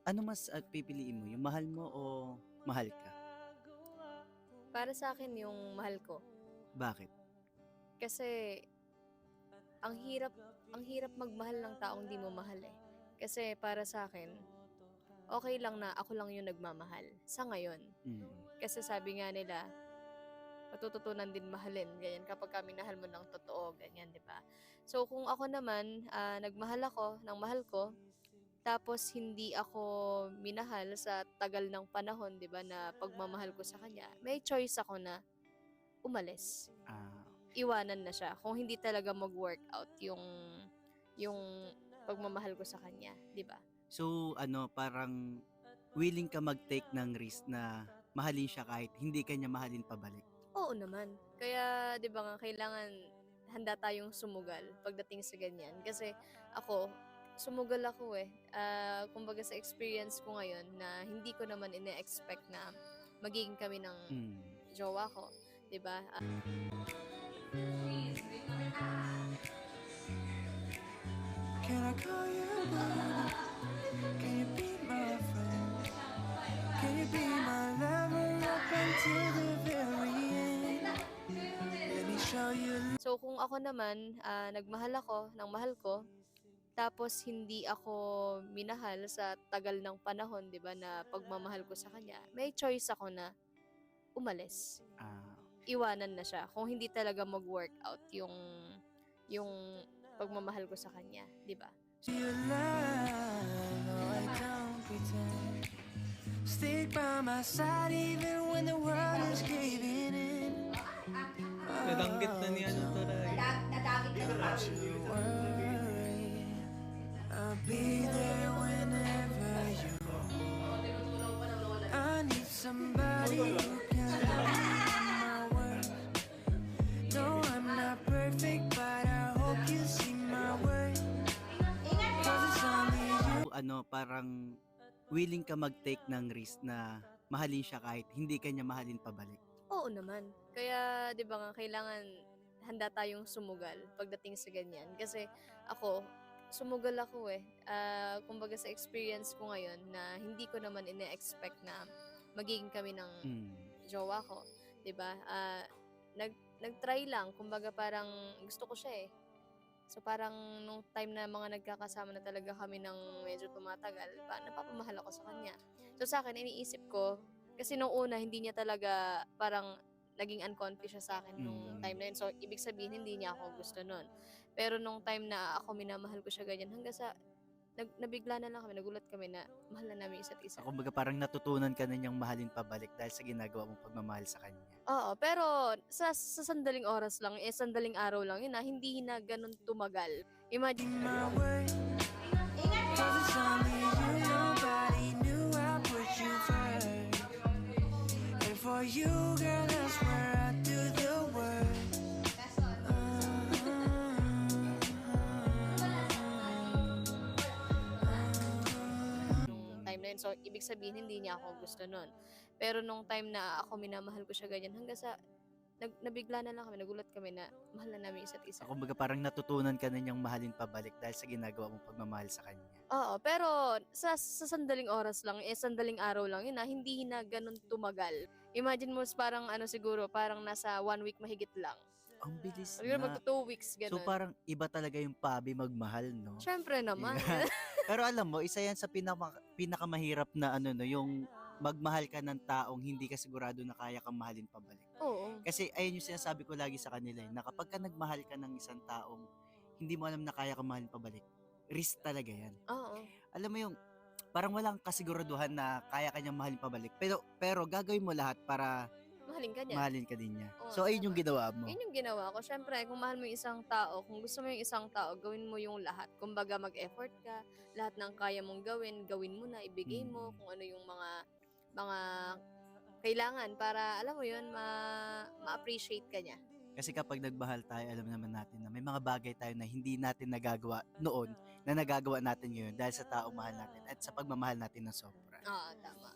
Ano mas pipiliin mo, yung mahal mo o mahal ka? Para sa akin yung mahal ko. Bakit? Kasi ang hirap ang hirap magmahal ng taong di mo mahal, eh. Kasi para sa akin, okay lang na ako lang yung nagmamahal, sa ngayon. Mm. Kasi sabi nga nila, matututunan din mahalin, ganyan, kapagka minahal mo ng totoo, ganyan, 'di ba? So, kung ako naman, nagmahal ako ng mahal ko, tapos hindi ako minahal sa tagal ng panahon, 'di ba, na pagmamahal ko sa kanya, may choice ako na umalis. Ah, Iwanan na siya kung hindi talaga mag-workout yung pagmamahal ko sa kanya, 'di ba? so ano, parang willing ka mag-take ng risk na mahalin siya kahit hindi ka niya mahalin pabalik? Oo naman. Kaya 'di ba nga kailangan handa tayong sumugal pagdating sa ganyan. Kasi ako, sumugal ako, eh. Kumbaga sa experience ko ngayon na hindi ko naman ine-expect na magiging kami ng Hmm. jowa ko, 'di ba? Can I call you baby? Can you be my friend? Can you be my lover up until the very end? Let me show you So kung ako naman, nagmahal ako ng mahal ko, tapos hindi ako minahal sa tagal ng panahon, 'di ba, na pagmamahal ko sa kanya, may choice ako na umalis. Ah, Iwanan na siya kung hindi talaga mag-workout yung pagmamahal ko sa kanya, 'di ba? your love. No, I don't pretend. Stick by my side even when the world is caving in. nadanggit na niya ng taray. Don't you worry, I'll be there whenever you. I need somebody who can believe my word. No, I'm not perfect, but I hope you see my worth. 'Cause it's only you. So, ano, parang willing ka mag-take ng risk na mahalin siya kahit hindi ka niya mahalin pabalik? Oo naman. Kaya 'di ba nga kailangan handa tayong sumugal pagdating sa ganyan. Kasi ako, sumugal ako, eh. Kumbaga sa experience ko ngayon na hindi ko naman ine-expect na magiging kami ng Hmm. jowa ko, 'di ba? Nag-try lang, kumbaga parang gusto ko siya, eh. So parang nung time na mga nagkakasama na talaga kami ng medyo tumatagal, napapamahal ako sa kanya. So sa akin iniisip ko, kasi nung una hindi niya talaga parang naging uncomfy siya sa akin nung time na yun. So ibig sabihin hindi niya ako gusto nun. Pero nung time na ako minamahal ko siya ganyan, hanggang sa nabigla na lang kami, nagulat kami na mahal na namin isa't isa. Kumbaga parang natutunan ka na niyang mahalin pabalik dahil sa ginagawa mong pagmamahal sa kanya. Oo, pero sa sandaling oras lang, sandaling araw lang yun, hindi na gano'n tumagal. Imagine My word. 'Cause it's only you. Nobody knew I put you first. And for you, girl, that's where I do the work. nung time na yun. So, ibig sabihin, hindi niya ako gusto nun. Pero nung time na ako minamahal ko siya ganyan, hanggang sa nabigla na lang kami, nagulat kami na mahal na namin isa't isa. Kumbaga parang natutunan ka na niyang mahalin pabalik dahil sa ginagawa mong pagmamahal sa kanya. Oo, pero sa sandaling oras lang, sandaling araw lang yun, hindi na gano'n tumagal. Imagine mo, parang ano siguro, parang nasa 1 week mahigit lang. Ang bilis Siguro na. magto 2 weeks, So gano'n. parang iba talaga yung pabi magmahal, no? Siyempre naman. Yeah. Pero alam mo, isa yan sa pinakamahirap na ano, no, yung magmahal ka ng taong hindi ka sigurado na kaya kang mahalin pabalik. Oo. Kasi ayun yung sinasabi ko lagi sa kanila, na kapag ka nagmahal ka ng isang taong hindi mo alam na kaya kang mahalin pabalik, risk talaga yan. Oo. Alam mo yung parang walang kasiguraduhan na kaya kanyang mahalin pabalik. Pero gagawin mo lahat para Mahalin ka niya. mahalin ka din niya. Oo, So ayun yung tama. ginawa mo. Yun yung ginawa ko. Siyempre, kung mahal mo yung isang tao, kung gusto mo yung isang tao, gawin mo yung lahat. Kumbaga, mag-effort ka. Lahat ng kaya mong gawin mo na, ibigay mo kung ano yung mga kailangan para, alam mo yun, ma-appreciate ka niya. Kasi kapag nagmahal tayo, alam naman natin na may mga bagay tayo na hindi natin nagagawa noon na nagagawa natin ngayon dahil sa tao mahal natin at sa pagmamahal natin ng sobra. Oo, tama.